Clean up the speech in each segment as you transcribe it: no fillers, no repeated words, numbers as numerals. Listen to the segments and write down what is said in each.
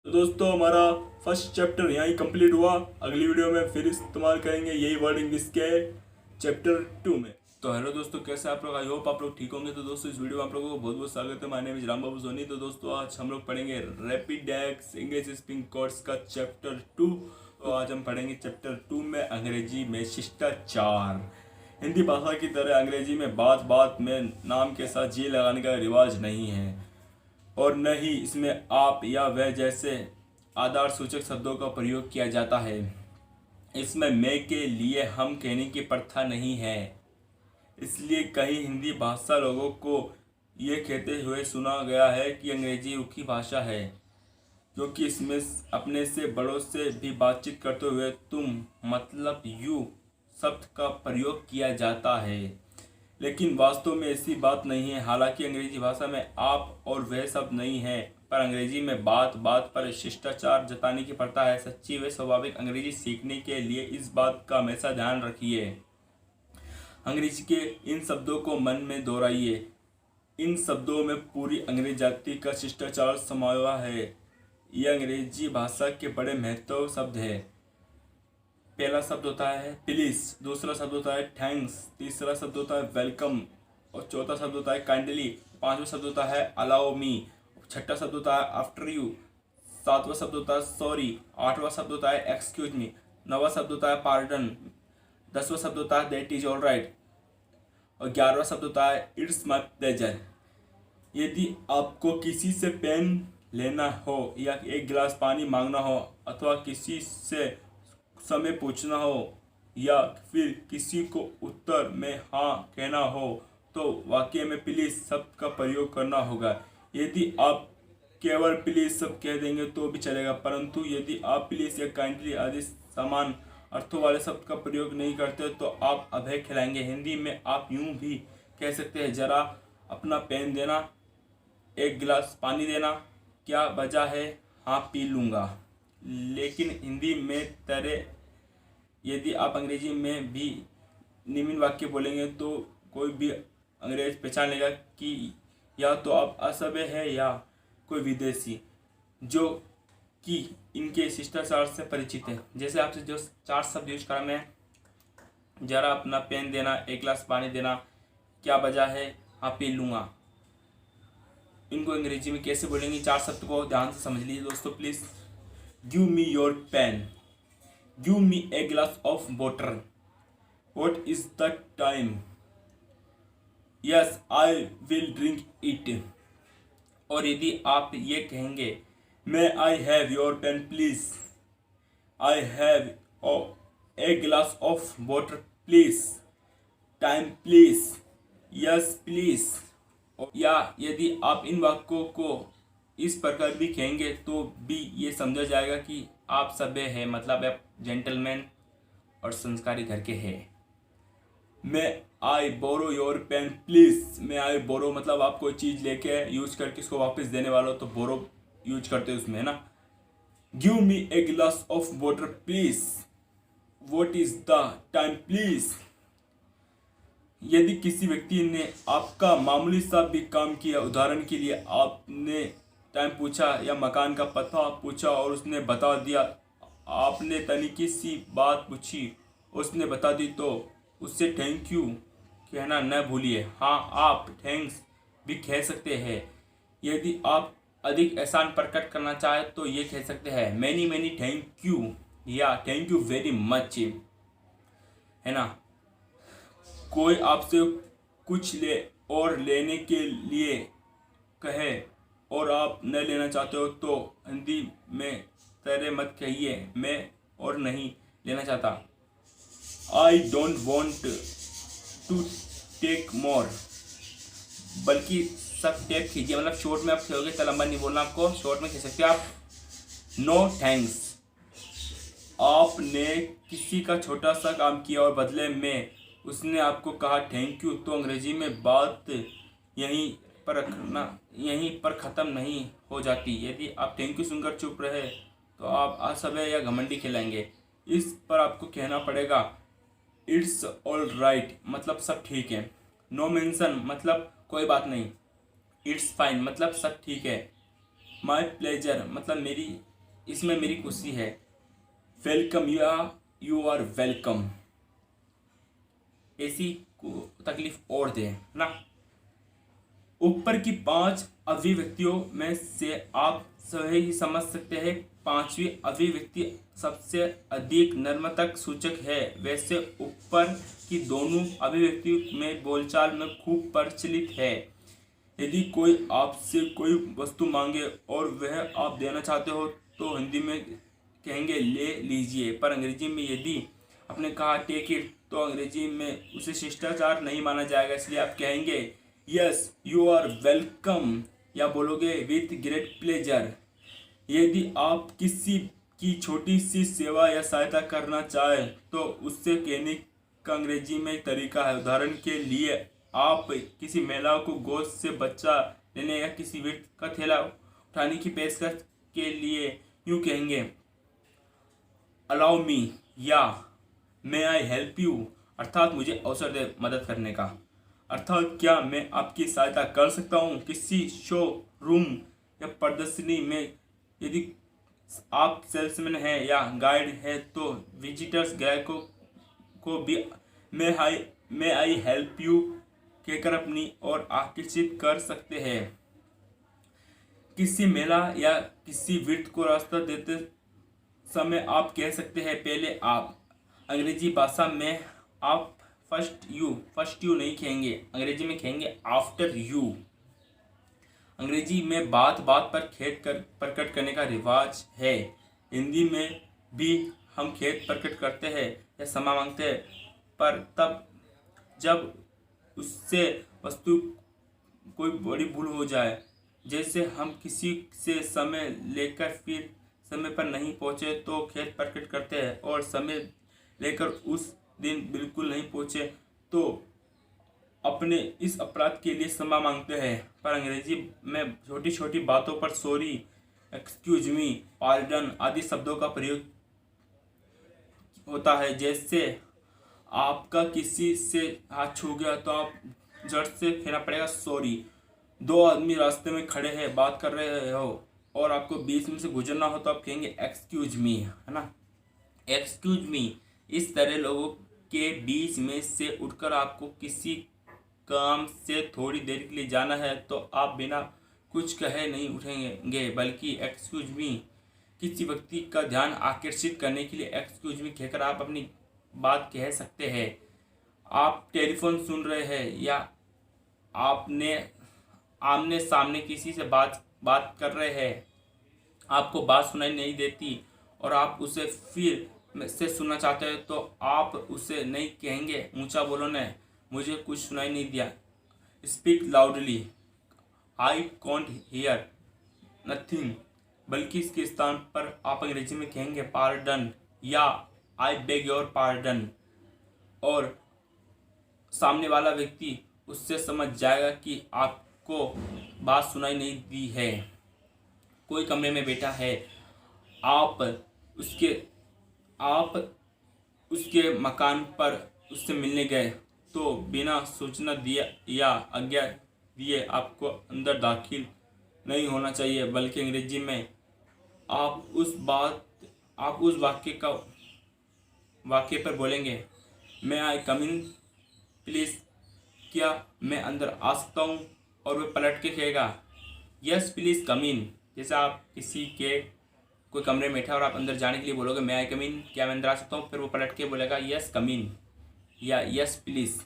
तो दोस्तों हमारा फर्स्ट चैप्टर यहाँ ही कंप्लीट हुआ। अगली वीडियो में फिर इस्तेमाल करेंगे यही वर्डिंग इसके चैप्टर 2 में। तो हेलो दोस्तों, कैसे आप लोग? आई होप आप लोग ठीक होंगे। तो दोस्तों इस वीडियो में आप लोगों को बहुत बहुत स्वागत है। माय नेम इज राम बाबू सोनी। तो दोस्तों आज हम लोग पढ़ेंगे रैपिडेक्स इंग्लिश स्पीकिंग कोर्स का चैप्टर 2। तो आज हम पढ़ेंगे चैप्टर 2 में अंग्रेजी में शिष्टाचार। हिंदी भाषा की तरह अंग्रेजी में बात बात में नाम के साथ जी लगाने का रिवाज नहीं है और न ही इसमें आप या वह जैसे आधार सूचक शब्दों का प्रयोग किया जाता है। इसमें मैं के लिए हम कहने की प्रथा नहीं है। इसलिए कई हिंदी भाषा लोगों को ये कहते हुए सुना गया है कि अंग्रेजी रूखी भाषा है, क्योंकि इसमें अपने से बड़ों से भी बातचीत करते हुए तुम मतलब यू शब्द का प्रयोग किया जाता है। लेकिन वास्तव में ऐसी बात नहीं है। हालांकि अंग्रेजी भाषा में आप और वह शब्द नहीं है, पर अंग्रेजी में बात बात पर शिष्टाचार जताने की प्रथा है। सच्ची व स्वाभाविक अंग्रेजी सीखने के लिए इस बात का हमेशा ध्यान रखिए। अंग्रेजी के इन शब्दों को मन में दोहराइए। इन शब्दों में पूरी अंग्रेज जाति का शिष्टाचार समाया है। यह अंग्रेजी भाषा के बड़े महत्व शब्द है। पहला शब्द होता है प्लीज, दूसरा शब्द होता है थैंक्स, तीसरा शब्द होता है वेलकम और चौथा शब्द होता है काइंडली, पांचवा शब्द होता है अलाउ मी, छठा शब्द होता है आफ्टर यू, सातवां शब्द होता है सॉरी, आठवां शब्द होता है एक्सक्यूज मी, नौवां शब्द होता है पार्डन, दसवां शब्द होता है दैट इज ऑल राइट और 11वां शब्द होता है इट्स माई प्लेजर। यदि आपको किसी से पेन लेना हो या एक गिलास पानी मांगना हो अथवा किसी से समय पूछना हो या फिर किसी को उत्तर में हाँ कहना हो तो वाक्य में प्लीज शब्द का प्रयोग करना होगा। यदि आप केवल प्लीज शब्द कह देंगे तो भी चलेगा, परंतु यदि आप प्लीज या काइंडली आदि समान अर्थों वाले शब्द का प्रयोग नहीं करते तो आप अभय खिलाएंगे। हिंदी में आप यूं भी कह सकते हैं जरा अपना पेन देना, एक गिलास पानी देना, क्या वजह है, हाँ पी लूँगा। लेकिन हिंदी में तरह यदि आप अंग्रेजी में भी निम्न वाक्य बोलेंगे तो कोई भी अंग्रेज पहचान लेगा कि या तो आप असभ्य है या कोई विदेशी जो कि इनके शिष्टाचार से परिचित है। जैसे आपसे जो 4 शब्द यूज करा मैं, जरा अपना पेन देना, एक गिलास पानी देना, क्या वजह है, हाँ पी लूँगा। इनको अंग्रेजी में कैसे बोलेंगे? 4 शब्द को ध्यान से समझ लीजिए दोस्तों please. Give me your pen, give me a glass of water, what is the time, yes I will drink it. और यदि आप ये कहेंगे may I have your pen please, I have a glass of water please, time please, yes please. या यदि आप इन वाक्यों को इस प्रकार भी कहेंगे तो भी ये समझा जाएगा कि आप सभ्य हैं, मतलब आप जेंटलमैन और संस्कारी घर के हैं। मे आई बोरो योर पेन प्लीज, मे आई बोरो मतलब आप कोई चीज़ लेके यूज करके इसको वापस देने वाला हो तो बोरो यूज करते हैं उसमें, है ना। Give me a glass of water please, what is the time please. यदि किसी व्यक्ति ने आपका मामूली सा भी काम किया, उदाहरण के लिए आपने टाइम पूछा या मकान का पता पूछा और उसने बता दिया, आपने तनिकी सी बात पूछी उसने बता दी, तो उससे थैंक यू कहना न भूलिए। हाँ आप थैंक्स भी कह सकते हैं। यदि आप अधिक एहसान प्रकट करना चाहें तो ये कह सकते हैं मैनी मैनी थैंक यू या थैंक यू वेरी मच, है ना। कोई आपसे कुछ लेने के लिए कहे और आप न लेना चाहते हो तो हिंदी में तरह मत कहिए मैं और नहीं लेना चाहता, I don't want to take more, बल्कि सब टेक कीजिए। मतलब शॉर्ट में आप कहोगे तो लंबा नहीं बोलना, आपको शॉर्ट में कह सकते हैं आप नो थैंक्स। आपने किसी का छोटा सा काम किया और बदले में उसने आपको कहा थैंक यू, तो अंग्रेजी में बात यहीं पर ख़त्म नहीं हो जाती। यदि आप थैंक यू सुनकर चुप रहे तो आप असभ्य या घमंडी कहलाएंगे। इस पर आपको कहना पड़ेगा इट्स ऑल राइट मतलब सब ठीक है, नो मेंशन मतलब कोई बात नहीं, इट्स फाइन मतलब सब ठीक है, माई प्लेजर मतलब मेरी इसमें मेरी खुशी है। वेलकम या यू आर वेलकम, ऐसी को तकलीफ और दे ना। ऊपर की 5 अभिव्यक्तियों में से आप सही ही समझ सकते हैं 5वीं अभिव्यक्ति सबसे अधिक नर्मतक सूचक है। वैसे ऊपर की दोनों अभिव्यक्ति में बोलचाल में खूब प्रचलित है। यदि कोई आपसे कोई वस्तु मांगे और वह आप देना चाहते हो तो हिंदी में कहेंगे ले लीजिए, पर अंग्रेजी में यदि आपने कहा टेक इट तो अंग्रेजी में उसे शिष्टाचार नहीं माना जाएगा, इसलिए आप कहेंगे यस यू आर वेलकम या बोलोगे विथ ग्रेट प्लेजर। यदि आप किसी की छोटी सी सेवा या सहायता करना चाहें तो उससे कहने का अंग्रेजी में तरीका है। उदाहरण के लिए आप किसी महिला को गोद से बच्चा लेने या किसी व्यक्ति का थैला उठाने की पेशकश के लिए यूँ कहेंगे अलाउ मी या मे आई हेल्प यू, अर्थात मुझे अवसर दे मदद करने का। अर्थात क्या मैं आपकी सहायता कर सकता हूँ। किसी शो रूम या प्रदर्शनी में यदि आप सेल्समैन हैं या गाइड है तो विजिटर्स ग्राहकों को भी मे आई हेल्प यू कहकर अपनी ओर आकर्षित कर सकते हैं। किसी महिला या किसी वृद्ध को रास्ता देते समय आप कह सकते हैं पहले आप। अंग्रेजी भाषा में आप फर्स्ट यू नहीं कहेंगे, अंग्रेजी में कहेंगे आफ्टर यू। अंग्रेजी में बात बात पर खेद प्रकट करने का रिवाज है। हिंदी में भी हम खेद प्रकट करते हैं या क्षमा मांगते हैं, पर तब जब उससे वस्तु कोई बड़ी भूल हो जाए। जैसे हम किसी से समय लेकर फिर समय पर नहीं पहुंचे तो खेद प्रकट करते हैं, और समय लेकर उस दिन बिल्कुल नहीं पहुंचे तो अपने इस अपराध के लिए क्षमा मांगते हैं। पर अंग्रेजी में छोटी छोटी बातों पर सॉरी, एक्सक्यूज मी, पार्डन आदि शब्दों का प्रयोग होता है। जैसे आपका किसी से हाथ छू गया तो आप जड़ से कहना पड़ेगा सॉरी। 2 आदमी रास्ते में खड़े हैं, बात कर रहे हो और आपको बीच में से गुजरना हो तो आप कहेंगे एक्सक्यूज मी, है ना, एक्सक्यूज मी। इस तरह लोगों के बीच में से उठकर आपको किसी काम से थोड़ी देर के लिए जाना है तो आप बिना कुछ कहे नहीं उठेंगे, बल्कि एक्सक्यूज मी। किसी व्यक्ति का ध्यान आकर्षित करने के लिए एक्सक्यूज मी कहकर आप अपनी बात कह सकते हैं। आप टेलीफोन सुन रहे हैं या आपने आमने सामने किसी से बात कर रहे हैं, आपको बात सुनाई नहीं देती और आप उसे फिर से सुनना चाहते हैं तो आप उसे नहीं कहेंगे ऊंचा बोलो ने, मुझे कुछ सुनाई नहीं दिया, speak loudly, I can't here nothing, बल्कि इसके स्थान पर आप अंग्रेजी में कहेंगे पार्डन या आई बेग योर पार्डन, और सामने वाला व्यक्ति उससे समझ जाएगा कि आपको बात सुनाई नहीं दी है। कोई कमरे में बैठा है, आप उसके मकान पर उससे मिलने गए तो बिना सूचना दिए या आज्ञा दिए आपको अंदर दाखिल नहीं होना चाहिए, बल्कि अंग्रेजी में आप उस वाक्य पर बोलेंगे मैं आई कम इन प्लीज़, क्या मैं अंदर आ सकता हूँ, और वह पलट के कहेगा यस प्लीज़ कम इन। जैसे आप किसी के कोई कमरे में बैठा और आप अंदर जाने के लिए बोलोगे मैं आई कम इन, क्या मैं अंदर आ सकता हूँ, फिर वो पलट के बोलेगा यस कम इन या यस प्लीज़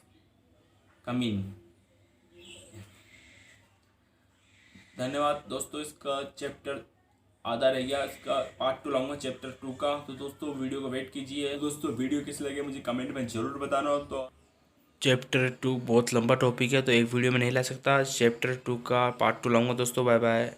कम इन। धन्यवाद दोस्तों, इसका चैप्टर आधा रह गया, इसका पार्ट 2 लाऊंगा चैप्टर 2 का। तो दोस्तों वीडियो को वेट कीजिए। दोस्तों वीडियो कैसे लगे मुझे कमेंट में ज़रूर बताना हो। तो चैप्टर 2 बहुत लंबा टॉपिक है तो एक वीडियो में नहीं ला सकता, चैप्टर 2 का पार्ट 2 लाऊंगा दोस्तों। Bye bye.